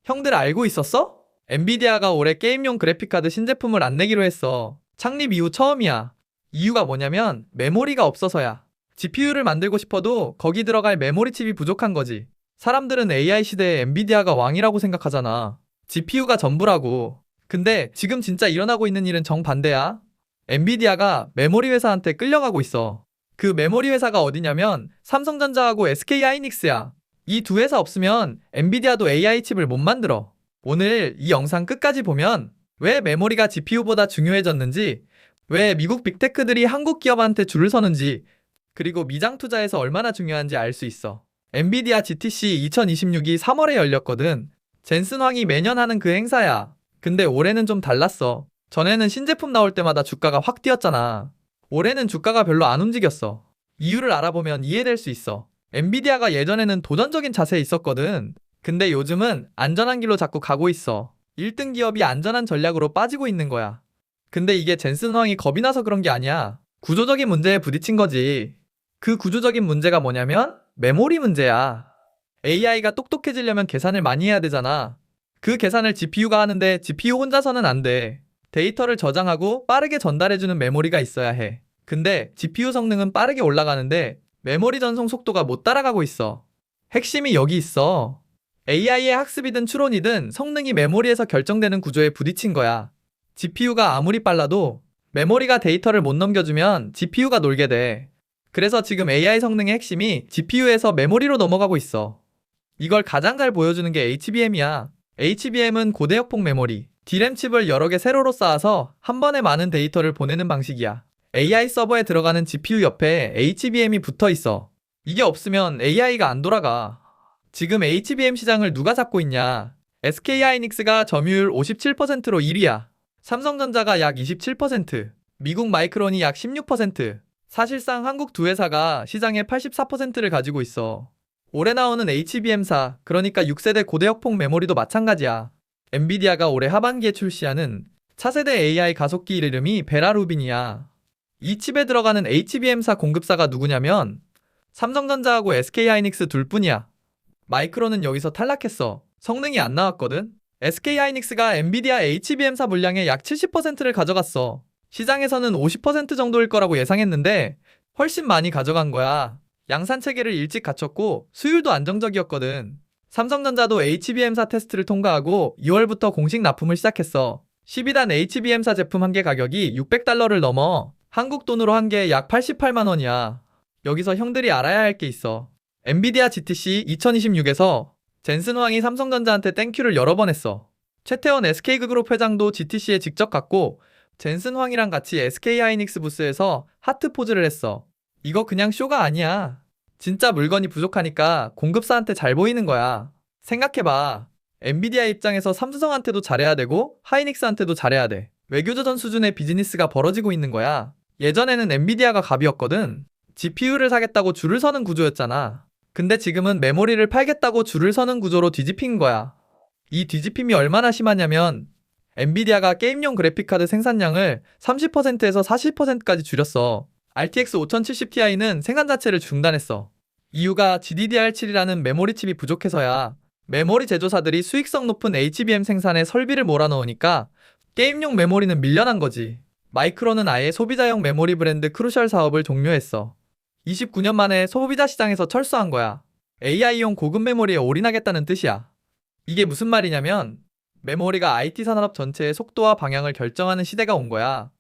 형들 알고 있었어? 엔비디아가 올해 게임용 그래픽카드 신제품을 안 내기로 했어. 창립 이후 처음이야. 이유가 뭐냐면 메모리가 없어서야. GPU를 만들고 싶어도 거기 들어갈 메모리 칩이 부족한 거지. 사람들은 AI 시대에 엔비디아가 왕이라고 생각하잖아. GPU가 전부라고. 근데 지금 진짜 일어나고 있는 일은 정반대야. 엔비디아가 메모리 회사한테 끌려가고 있어. 그 메모리 회사가 어디냐면 삼성전자하고 SK하이닉스야. 이 두 회사 없으면 엔비디아도 AI 칩을 못 만들어. 오늘 이 영상 끝까지 보면 왜 메모리가 GPU보다 중요해졌는지, 왜 미국 빅테크들이 한국 기업한테 줄을 서는지, 그리고 미장 투자에서 얼마나 중요한지 알 수 있어. 엔비디아 GTC 2026이 3월에 열렸거든. 젠슨 황이 매년 하는 그 행사야. 근데 올해는 좀 달랐어. 전에는 신제품 나올 때마다 주가가 확 뛰었잖아. 올해는 주가가 별로 안 움직였어. 이유를 알아보면 이해될 수 있어. 엔비디아가 예전에는 도전적인 자세에 있었거든. 근데 요즘은 안전한 길로 자꾸 가고 있어. 1등 기업이 안전한 전략으로 빠지고 있는 거야. 근데 이게 젠슨 황이 겁이 나서 그런 게 아니야. 구조적인 문제에 부딪힌 거지. 그 구조적인 문제가 뭐냐면 메모리 문제야. AI가 똑똑해지려면 계산을 많이 해야 되잖아. 그 계산을 GPU가 하는데 GPU 혼자서는 안 돼. 데이터를 저장하고 빠르게 전달해주는 메모리가 있어야 해. 근데 GPU 성능은 빠르게 올라가는데 메모리 전송 속도가 못 따라가고 있어. 핵심이 여기 있어. AI의 학습이든 추론이든 성능이 메모리에서 결정되는 구조에 부딪힌 거야. GPU가 아무리 빨라도 메모리가 데이터를 못 넘겨주면 GPU가 놀게 돼. 그래서 지금 AI 성능의 핵심이 GPU에서 메모리로 넘어가고 있어. 이걸 가장 잘 보여주는 게 HBM이야. HBM은 고대역폭 메모리, D램 칩을 여러 개 세로로 쌓아서 한 번에 많은 데이터를 보내는 방식이야. AI 서버에 들어가는 GPU 옆에 HBM이 붙어 있어. 이게 없으면 AI가 안 돌아가. 지금 HBM 시장을 누가 잡고 있냐? SK하이닉스가 점유율 57%로 1위야. 삼성전자가 약 27%, 미국 마이크론이 약 16%. 사실상 한국 두 회사가 시장의 84%를 가지고 있어. 올해 나오는 HBM사, 그러니까 6세대 고대역폭 메모리도 마찬가지야. 엔비디아가 올해 하반기에 출시하는 차세대 AI 가속기 이름이 베라루빈이야. 이 칩에 들어가는 HBM사 공급사가 누구냐면 삼성전자하고 SK하이닉스 둘뿐이야. 마이크론은 여기서 탈락했어. 성능이 안 나왔거든. SK하이닉스가 엔비디아 HBM사 물량의 약 70%를 가져갔어. 시장에서는 50% 정도일 거라고 예상했는데 훨씬 많이 가져간 거야. 양산 체계를 일찍 갖췄고 수율도 안정적이었거든. 삼성전자도 HBM사 테스트를 통과하고 2월부터 공식 납품을 시작했어. 12단 HBM사 제품 한 개 가격이 $600를 넘어. 한국 돈으로 한 개 약 88만 원이야. 여기서 형들이 알아야 할 게 있어. 엔비디아 GTC 2026에서 젠슨 황이 삼성전자한테 땡큐를 여러 번 했어. 최태원 SK그룹 회장도 GTC에 직접 갔고 젠슨 황이랑 같이 SK하이닉스 부스에서 하트 포즈를 했어. 이거 그냥 쇼가 아니야. 진짜 물건이 부족하니까 공급사한테 잘 보이는 거야. 생각해봐. 엔비디아 입장에서 삼성한테도 잘해야 되고 하이닉스한테도 잘해야 돼. 외교조정 수준의 비즈니스가 벌어지고 있는 거야. 예전에는 엔비디아가 갑이었거든. GPU를 사겠다고 줄을 서는 구조였잖아. 근데 지금은 메모리를 팔겠다고 줄을 서는 구조로 뒤집힌 거야. 이 뒤집힘이 얼마나 심하냐면 엔비디아가 게임용 그래픽카드 생산량을 30%에서 40%까지 줄였어. RTX 5070ti는 생산 자체를 중단했어. 이유가 GDDR7이라는 메모리 칩이 부족해서야. 메모리 제조사들이 수익성 높은 HBM 생산에 설비를 몰아넣으니까 게임용 메모리는 밀려난 거지. 마이크론은 아예 소비자용 메모리 브랜드 크루셜 사업을 종료했어. 29년 만에 소비자 시장에서 철수한 거야. AI용 고급 메모리에 올인하겠다는 뜻이야. 이게 무슨 말이냐면 메모리가 IT 산업 전체의 속도와 방향을 결정하는 시대가 온 거야.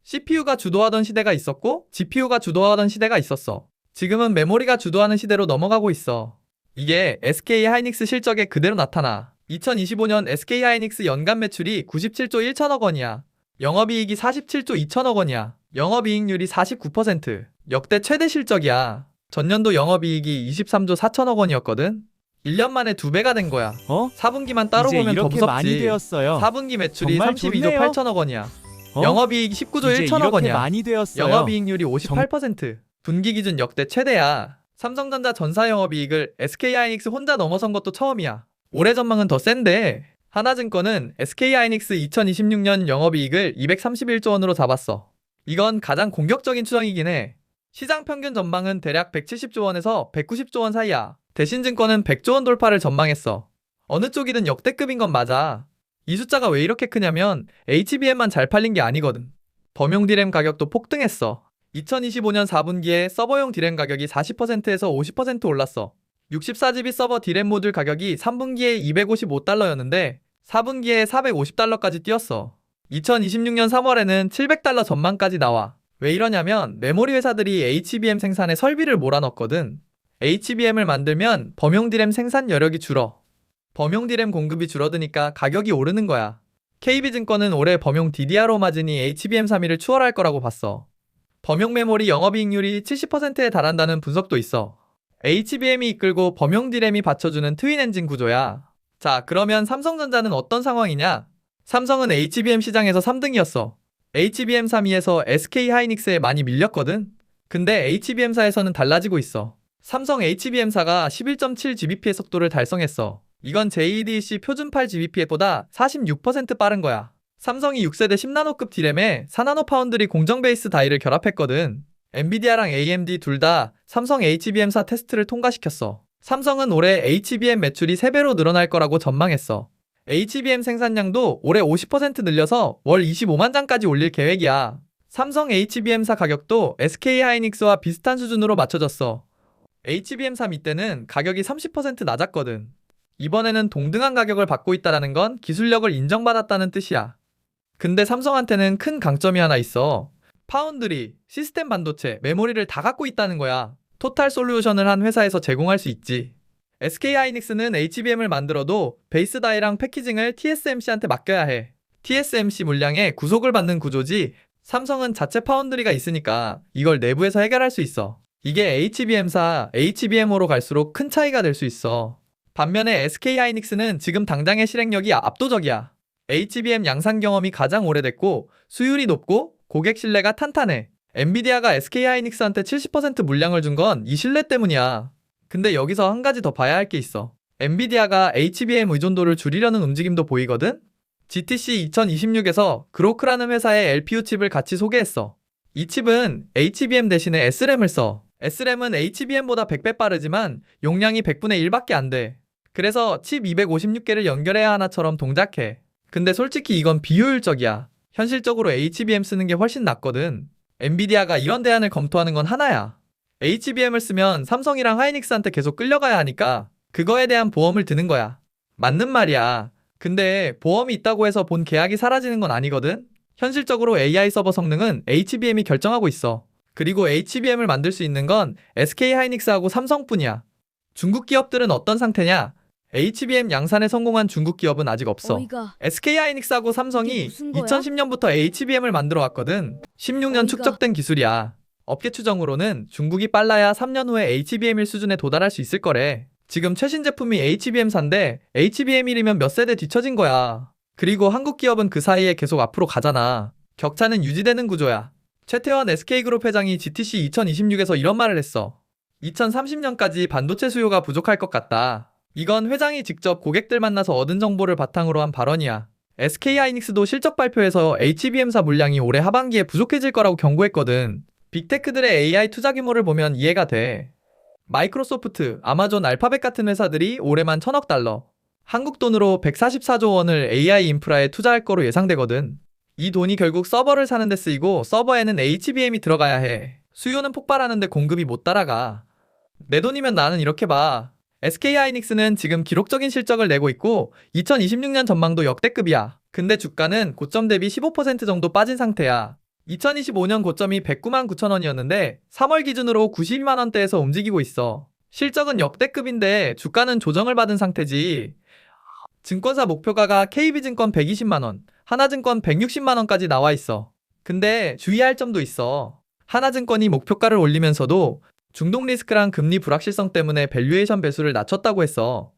CPU가 주도하던 시대가 있었고 GPU가 주도하던 시대가 있었어. 지금은 메모리가 주도하는 시대로 넘어가고 있어. 이게 SK하이닉스 실적에 그대로 나타나. 2025년 SK하이닉스 연간 매출이 97조 1천억 원이야. 영업이익이 47조 2천억 원이야. 영업이익률이 49%. 역대 최대 실적이야. 전년도 영업이익이 23조 4천억 원이었거든. 1년 만에 2배가 된 거야. 4분기만 따로 이제 보면 더 이렇게 무섭지. 많이 되었어요. 4분기 매출이 정말 32조 좋네요. 8천억 원이야. 영업이익이 19조 이제 1천억 이렇게 원이야. 많이 되었어요. 영업이익률이 58%. 분기 기준 역대 최대야. 삼성전자 전사 영업이익을 SK하이닉스 혼자 넘어선 것도 처음이야. 올해 전망은 더 센데 하나증권은 SK하이닉스 2026년 영업이익을 231조 원으로 잡았어. 이건 가장 공격적인 추정이긴 해. 시장 평균 전망은 대략 170조 원에서 190조 원 사이야. 대신증권은 100조 원 돌파를 전망했어. 어느 쪽이든 역대급인 건 맞아. 이 숫자가 왜 이렇게 크냐면 HBM만 잘 팔린 게 아니거든. 범용 디램 가격도 폭등했어. 2025년 4분기에 서버용 디램 가격이 40%에서 50% 올랐어. 64GB 서버 디램 모듈 가격이 3분기에 255달러였는데 4분기에 450달러까지 뛰었어. 2026년 3월에는 700달러 전망까지 나와. 왜 이러냐면 메모리 회사들이 HBM 생산에 설비를 몰아넣거든. HBM을 만들면 범용 디램 생산 여력이 줄어. 범용 디램 공급이 줄어드니까 가격이 오르는 거야. KB증권은 올해 범용 DDR5 마진이 HBM3를 추월할 거라고 봤어. 범용 메모리 영업이익률이 70%에 달한다는 분석도 있어. HBM이 이끌고 범용 디램이 받쳐주는 트윈 엔진 구조야. 자, 그러면 삼성전자는 어떤 상황이냐? 삼성은 HBM 시장에서 3등이었어. HBM 3위에서 SK 하이닉스에 많이 밀렸거든? 근데 HBM사에서는 달라지고 있어. 삼성 HBM사가 11.7gbp의 속도를 달성했어. 이건 JEDC 표준 8gbp보다 46% 빠른 거야. 삼성이 6세대 10나노급 디램에 4나노 파운드리 공정 베이스 다이를 결합했거든. 엔비디아랑 AMD 둘 다 삼성 HBM사 테스트를 통과시켰어. 삼성은 올해 HBM 매출이 3배로 늘어날 거라고 전망했어. HBM 생산량도 올해 50% 늘려서 월 25만 장까지 올릴 계획이야. 삼성 HBM사 가격도 SK 하이닉스와 비슷한 수준으로 맞춰졌어. HBM3 이때는 가격이 30% 낮았거든. 이번에는 동등한 가격을 받고 있다는 건 기술력을 인정받았다는 뜻이야. 근데 삼성한테는 큰 강점이 하나 있어. 파운드리, 시스템 반도체, 메모리를 다 갖고 있다는 거야. 토탈 솔루션을 한 회사에서 제공할 수 있지. SK 하이닉스는 HBM을 만들어도 베이스 다이랑 패키징을 TSMC한테 맡겨야 해. TSMC 물량에 구속을 받는 구조지. 삼성은 자체 파운드리가 있으니까 이걸 내부에서 해결할 수 있어. 이게 HBM사, HBM으로 갈수록 큰 차이가 될 수 있어. 반면에 SK 하이닉스는 지금 당장의 실행력이 압도적이야. HBM 양산 경험이 가장 오래됐고 수율이 높고 고객 신뢰가 탄탄해. 엔비디아가 SK 하이닉스한테 70% 물량을 준 건 이 신뢰 때문이야. 근데 여기서 한 가지 더 봐야 할 게 있어. 엔비디아가 HBM 의존도를 줄이려는 움직임도 보이거든? GTC 2026에서 그로크라는 회사의 LPU 칩을 같이 소개했어. 이 칩은 HBM 대신에 SRAM을 써. SRAM은 HBM보다 100배 빠르지만 용량이 100분의 1밖에 안 돼. 그래서 칩 256개를 연결해야 하나처럼 동작해. 근데 솔직히 이건 비효율적이야. 현실적으로 HBM 쓰는 게 훨씬 낫거든. 엔비디아가 이런 대안을 검토하는 건 하나야. HBM을 쓰면 삼성이랑 하이닉스한테 계속 끌려가야 하니까 그거에 대한 보험을 드는 거야. 맞는 말이야. 근데 보험이 있다고 해서 본 계약이 사라지는 건 아니거든? 현실적으로 AI 서버 성능은 HBM이 결정하고 있어. 그리고 HBM을 만들 수 있는 건 SK 하이닉스하고 삼성뿐이야. 중국 기업들은 어떤 상태냐? HBM 양산에 성공한 중국 기업은 아직 없어. 어이가 SK 하이닉스하고 삼성이 이게 무슨 거야? 2010년부터 HBM을 만들어 왔거든. 16년 어이가. 축적된 기술이야. 업계 추정으로는 중국이 빨라야 3년 후에 HBM일 수준에 도달할 수 있을 거래. 지금 최신 제품이 HBM4인데 HBM1이면 몇 세대 뒤처진 거야. 그리고 한국 기업은 그 사이에 계속 앞으로 가잖아. 격차는 유지되는 구조야. 최태원 SK그룹 회장이 GTC 2026에서 이런 말을 했어. 2030년까지 반도체 수요가 부족할 것 같다. 이건 회장이 직접 고객들 만나서 얻은 정보를 바탕으로 한 발언이야. SK 하이닉스도 실적 발표에서 HBM사 물량이 올해 하반기에 부족해질 거라고 경고했거든. 빅테크들의 AI 투자 규모를 보면 이해가 돼. 마이크로소프트, 아마존, 알파벳 같은 회사들이 올해만 1000억 달러, 한국 돈으로 144조 원을 AI 인프라에 투자할 거로 예상되거든. 이 돈이 결국 서버를 사는 데 쓰이고 서버에는 HBM이 들어가야 해. 수요는 폭발하는데 공급이 못 따라가. 내 돈이면 나는 이렇게 봐. SK 하이닉스는 지금 기록적인 실적을 내고 있고 2026년 전망도 역대급이야. 근데 주가는 고점 대비 15% 정도 빠진 상태야. 2025년 고점이 109만 9천 원이었는데 3월 기준으로 92만 원대에서 움직이고 있어. 실적은 역대급인데 주가는 조정을 받은 상태지. 증권사 목표가가 KB증권 120만 원, 하나증권 160만 원까지 나와 있어. 근데 주의할 점도 있어. 하나증권이 목표가를 올리면서도 중동 리스크랑 금리 불확실성 때문에 밸류에이션 배수를 낮췄다고 했어.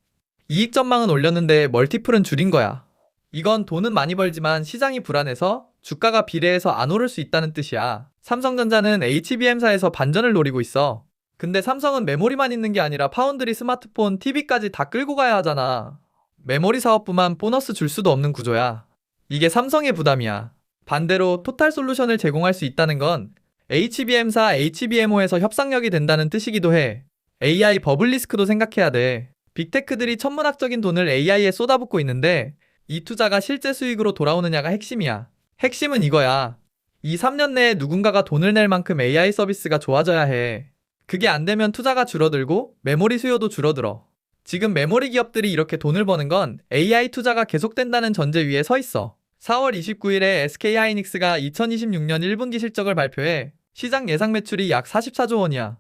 이익 전망은 올렸는데 멀티플은 줄인 거야. 이건 돈은 많이 벌지만 시장이 불안해서 주가가 비례해서 안 오를 수 있다는 뜻이야. 삼성전자는 HBM사에서 반전을 노리고 있어. 근데 삼성은 메모리만 있는 게 아니라 파운드리, 스마트폰, TV까지 다 끌고 가야 하잖아. 메모리 사업부만 보너스 줄 수도 없는 구조야. 이게 삼성의 부담이야. 반대로 토탈 솔루션을 제공할 수 있다는 건 HBM사, HBMO에서 협상력이 된다는 뜻이기도 해. AI 버블 리스크도 생각해야 돼. 빅테크들이 천문학적인 돈을 AI에 쏟아붓고 있는데 이 투자가 실제 수익으로 돌아오느냐가 핵심이야. 핵심은 이거야. 2, 3년 내에 누군가가 돈을 낼 만큼 AI 서비스가 좋아져야 해. 그게 안 되면 투자가 줄어들고 메모리 수요도 줄어들어. 지금 메모리 기업들이 이렇게 돈을 버는 건 AI 투자가 계속된다는 전제 위에 서 있어. 4월 29일에 SK하이닉스가 2026년 1분기 실적을 발표해 시장 예상 매출이 약 44조 원이야.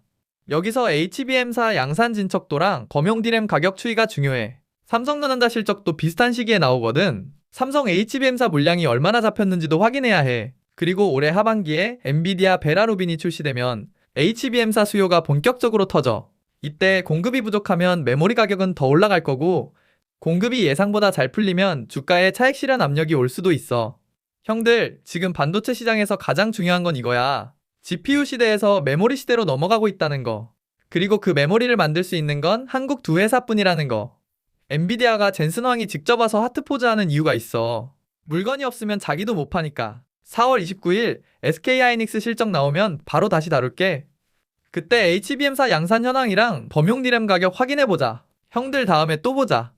여기서 HBM사 양산 진척도랑 검용 D램 가격 추이가 중요해. 삼성전자 실적도 비슷한 시기에 나오거든. 삼성 HBM사 물량이 얼마나 잡혔는지도 확인해야 해. 그리고 올해 하반기에 엔비디아 베라 루빈이 출시되면 HBM사 수요가 본격적으로 터져. 이때 공급이 부족하면 메모리 가격은 더 올라갈 거고, 공급이 예상보다 잘 풀리면 주가에 차익 실현 압력이 올 수도 있어. 형들, 지금 반도체 시장에서 가장 중요한 건 이거야. GPU 시대에서 메모리 시대로 넘어가고 있다는 거. 그리고 그 메모리를 만들 수 있는 건 한국 두 회사뿐이라는 거. 엔비디아가 젠슨 황이 직접 와서 하트포즈하는 이유가 있어. 물건이 없으면 자기도 못 파니까. 4월 29일 SK하이닉스 실적 나오면 바로 다시 다룰게. 그때 HBM사 양산 현황이랑 범용 D램 가격 확인해보자. 형들 다음에 또 보자.